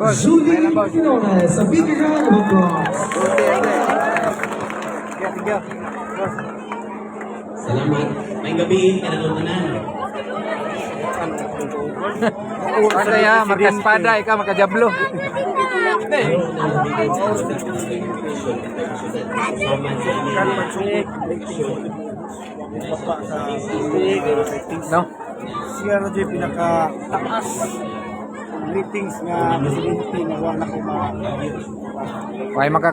Julie Quinones, a big round of applause. Salamat. May gabi, kananutanan. Ano ya, magkaspada, ikaw magkajablo. No? Siya na dyan pinaka-taas ratings nga presidente nga wala ko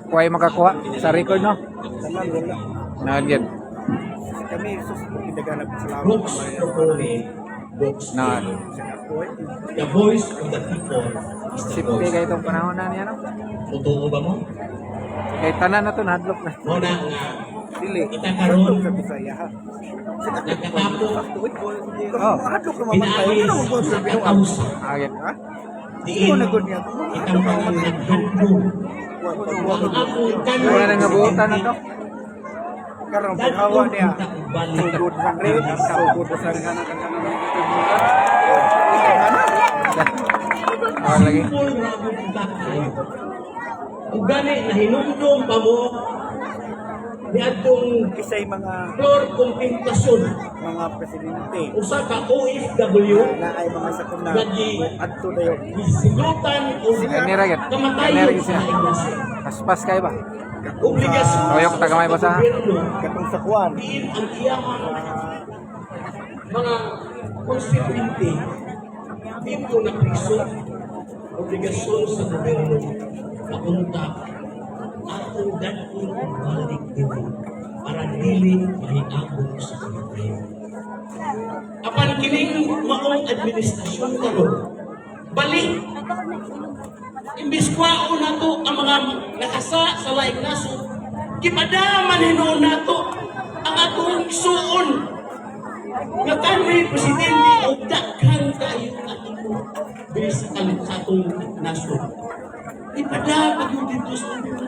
Kuhay makakuha sa record, no? tanan wala. Nagyan. Kami susunod pinaghanap sa salamat Books propone, books Na. the voice of the people is the Sipte voice. kayo itong panahon na niya, no? Totoo ba mo? Kay tanan na to, nahadlok na. Muna nga, dili kita karon sa Bisaya ha. nagkatapos, Oh, Mahadlok naman tayo. pinaayos Ano mo po sa sa binuan? katausa. agad. Ha? Diin, Ano nagod niya? itang mga nagdugdug. Ang akong Wala na nga buutan na to. Karong paghawa niya. balik. Sugod sa rin. Sugod sa rin. Oh, lagi. Simple ra ang bakay. Ug gani nahinumdum pa mo ni adtong Kisay mga floor contemplation presidente usa ka OFW na ay mga sakuna Lagi. adto dayo. gisilutan o Kanira gid. kamatayon Kanira gid siya. sa iglesia. Paspas kayo ba? Obligasyon Oh, yung tagamay ba sa- gobyerno Katong sa kuwan. diin ang iyang mga konstituente dito na piso obligasyon sa gobyerno papunta atong dadon ang balik dito para dili mahiabot sa kamatayon. Apan kining maong administrasyon karon balik imbis kwaon nato ang mga nakasa sa laing nasod gipadaman hinuon nato ang atong suon nga kanhi presidente o daghan kayo atong bilis sa kalit sa atong nasod ipadaman yung dito sa mundo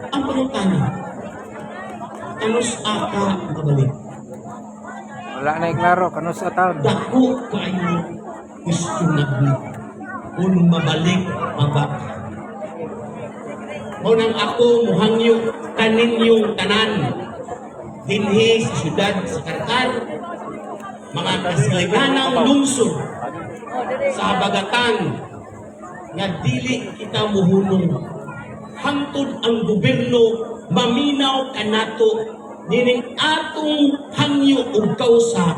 ang pangutana kanus aka makabalik Wala na iklaro, kano sa taon. dako kayo questionable kung mabalik mabak. Unang ako muhangyo kaninyong tanan dinhi sa syudad sa Karkar mga kasiliganang lungsod sa habagatan nga dili kita muhunong hangtod ang gobyerno maminaw kanato nining atong hangyo ug kausa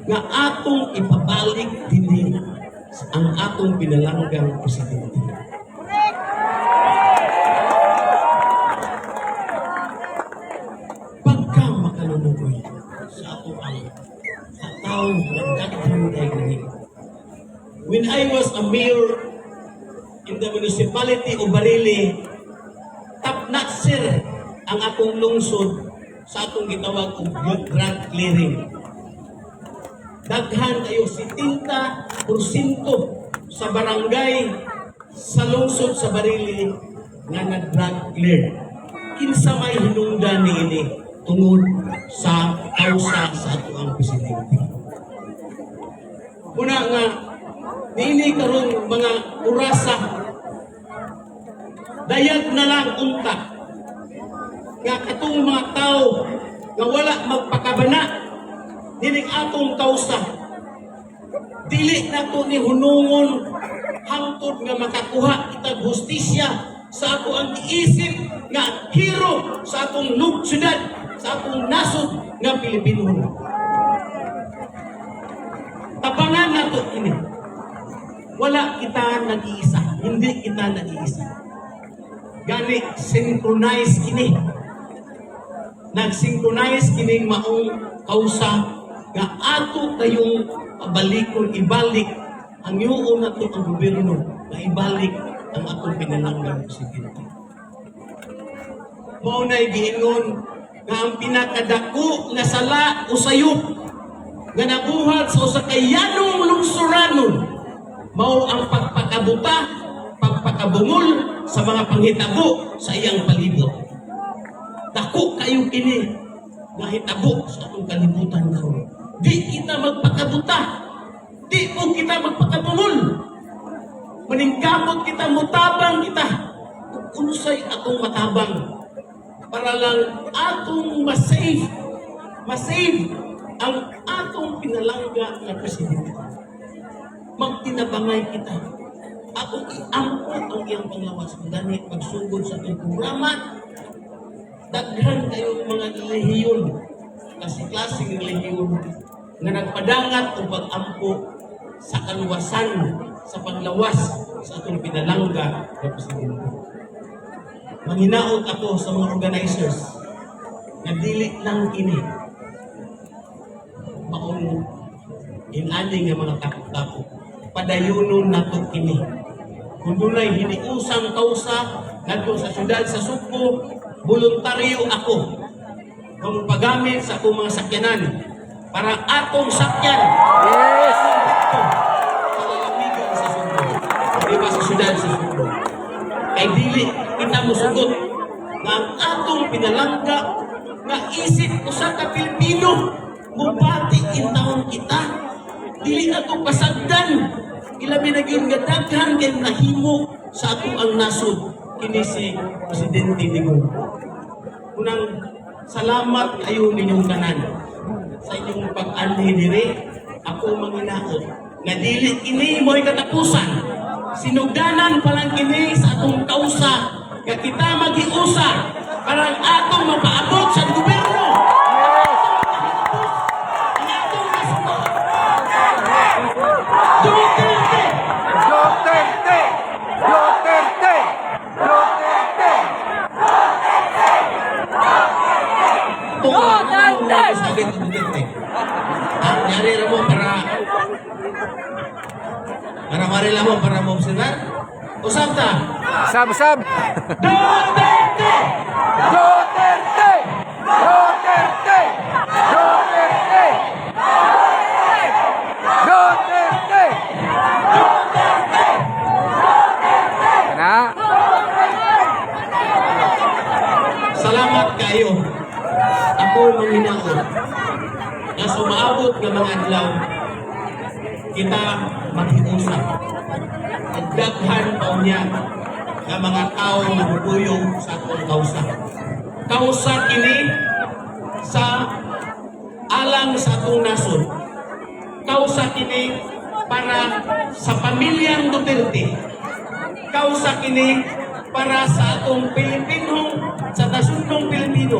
nga atong ipabalik dinhi ang atong pinalanggang presidente. Pagka makalunugoy sa atong sa taong nagdaghang kay when I was a mayor in the municipality of Barili, top-notcher ang atong lungsod sa atong gitawag og grant clearing. Daghan kayo 70% sa barangay sa lungsod sa Barili nga nag-drug clear. Kinsa may hinungdan niini tungod sa kausa sa ato ang presidente. Una nga niini karong mga urasa dayag na lang unta nga katong mga tao nga wala magpakabana dinig atong kausa dili nato ni hunungon hangtod nga makakuha kitag hustisya sa ato ang giisip nga hero sa atong syudad sa atong nasod nga Pilipino. Tabangan nato ini. Wala kita nag-iisa, hindi kita nag-iisa. Gani synchronize kini. Nag-synchronize kining maong kausa nga ato kayong pabalikon ibalik ang yuon nato ang gobyerno na ibalik ang atong pinalanggang presidente. Mao na'y giingon nga ang pinakadako nga sala o sayop nga nabuhat sa usa ka yanong lungsuranon mao ang pagpakabuta, pagpakabungol sa mga panghitabo sa iyang palibot. Dako kayo kini nga hitabo sa atong kalibutan karon. Di kita magpakabuta, di po kita magpakabungol. maningkamot kita, mutabang kita. Unsay atong matabang para lang atong masave ang atong pinalangga na presidente. Magtinabangay kita. Atong iampot ang iyang panglawas. Ganit pagsugod sa atong programa, daghan kayong mga relihiyon, klaseng relihiyon na nagpadangat o pag-ampo sa kaluwasan, sa paglawas sa atong pinalangga na presidente. Manghinaot ako sa mga organizers na dili lang kini maong inani nga mga tapok-tapok. Padayunon nato kini. Kung dunay hiniusang kausa ngadto sa syudad sa Subo, voluntaryo ako kung pagamit sa akong mga sakyanan para atong sakyan. Yes! Sa lalawigan sa Subo. Di ba sa syudad sa Subo? Kay dili kita musugot nga ang atong pinalangga nga isip usa ka Pilipino mubati intawon kita. Dili ato pasagdan. Ilabi na gyud nga daghan kay nahimo sa ato ang nasod kini si Presidente Digong. Unang salamat kayo ninyong tanan sa inyong pag-anhi diri. Ako manghinaot nga dili kini mo'y katapusan. Sinugdanan pa lang kini sa atong kausa nga kita magiusa para ang atong mapaabot sa gobyerno. Ang atong nasod. Duterte! Duterte! Duterte! Duterte! Duterte! Nyari mo para marila mo para mo observar. Usap ta. Sab-sab! Duterte! Duterte! Duterte! Duterte! Duterte! Kana? Salamat kayo. Ako manghinaot na sumaabot ng mga adlaw kita mag-iusap. Nagdaghan pa niya ng mga tao na bubuyong sa atong kausa. Kausa kini sa alang sa atong nasod. Kausa kini para sa pamilyang Duterte. Kausa kini para sa atong Pilipino, sa nasundong Pilipino.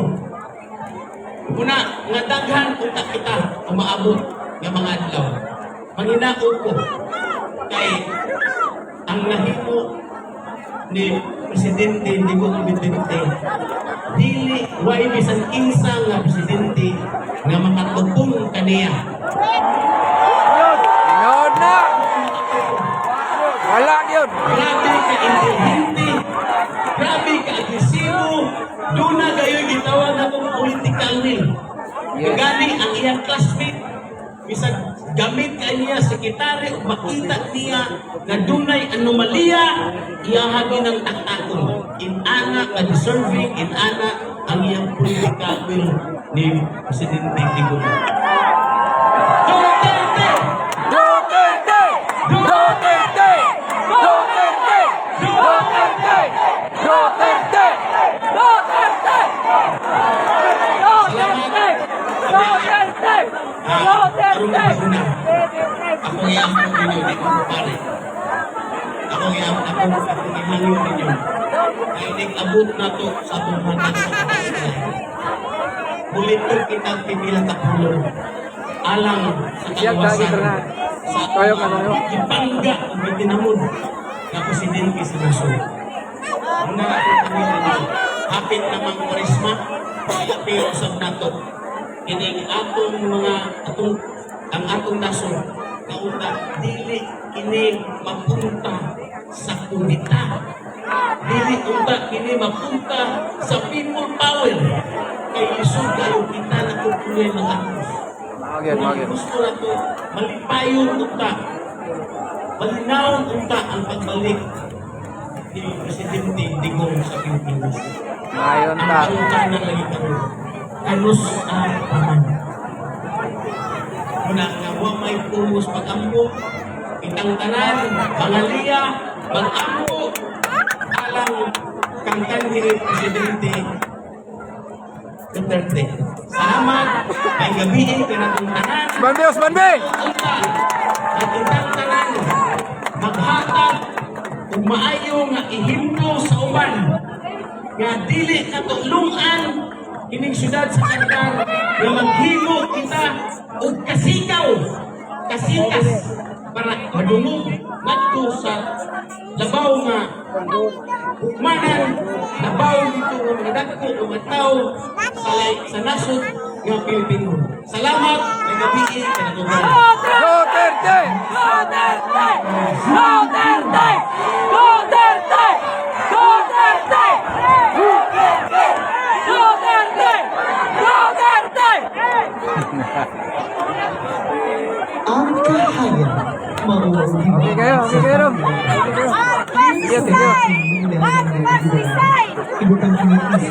Una, nga daghan unta kita umaabot ng mga adlaw. Manghinaot ko kay ang nahimo ni Presidente Digong Duterte dili way bisan kinsa nga presidente nga makatupong kaniya. Tinod na! Wala yun! Grabe ka inteligente, grabe ka agresibo, doon na kayo gitawag na kong political will. Gani ang iyang classmate, bisag gamit ka niya, sekretary, makita niya na dunay anomalya, iyahagi ng taktakon. Inana ka deserving, inana ang iyang political will ni Presidente Digong. Duterte! Duterte! Duterte! Duterte! Duterte! Duterte! Duterte! Duterte! Ako ngayang po ninyo, di ko pare. Ako ngayang ihangyo ninyo. Ay abot na to sa atong hatag sa kapasitan. Bulito kitang pipila kapulong. Alang sa kaluwasan. Sa atong ipangga o bitinamon na presidente sa nasod. Una ako ninyo, hapit namang karisma, hapit usap na to. Kini atong mga ang atong nasod kauna dili kini mapunta sa kudita, dili unta kini mapunta sa people power kay lisod kayo kita na kukuloy ng atos. Gusto na to malipayon unta, malinaw unta ang pagbalik ni Presidente Digong sa Pilipinas. Ayon ta. Ang unta na lagi karon kanus paman. Muna nga wa may pumos pagampo, itang tanan, bangaliya, mag-ako alang kang kandidat Presidente Duterte. Salamat, may gabihin ka na itong tanan. Osman B, Osman B! Unta, at itang tanan, maghatag kung maayo nga ihimno sa uban nga dili katulungan ining syudad sa Kandan nga maghimo kita og kasikas para madungog ngadto sa labaw nga hukmanan, labaw dito ang mga dagko o mga tao sa nasod nga Pilipino. Salamat, may gabihin ka na tumahan. Duterte! Duterte! Duterte! Duterte! Duterte! Duterte! Duterte! Ang kahaya, maruhing Okay kayo, Rom. Sige, sige. Ibutang kiniisip.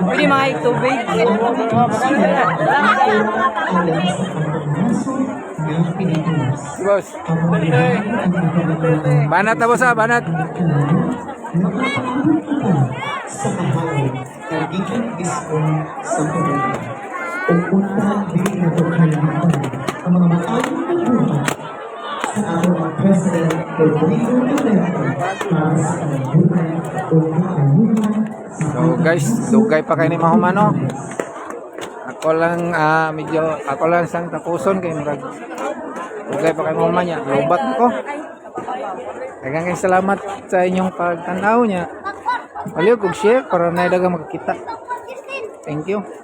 Pwede mga tubig. Alam sa pagpapasok ng Pilipinas. Boss. Banat na boss, banat. Makapaabot ka sa kahawin ng ikat diskon sa pamilya. O punta din na pagkalimutan ang mga maayong nabuhat sa ating mga President Rodrigo Duterte para sa kanabutan o kakalimutan sa So guys, dugay pa kayo ni Mahumano. Ako lang ako lang sang tapuson kay murag. Dugay pa kay Mahuman niya. Lobat ko. Daghang kay salamat sa inyong pagtanaw niya. Aliw kog share para na dagang makakita. Thank you.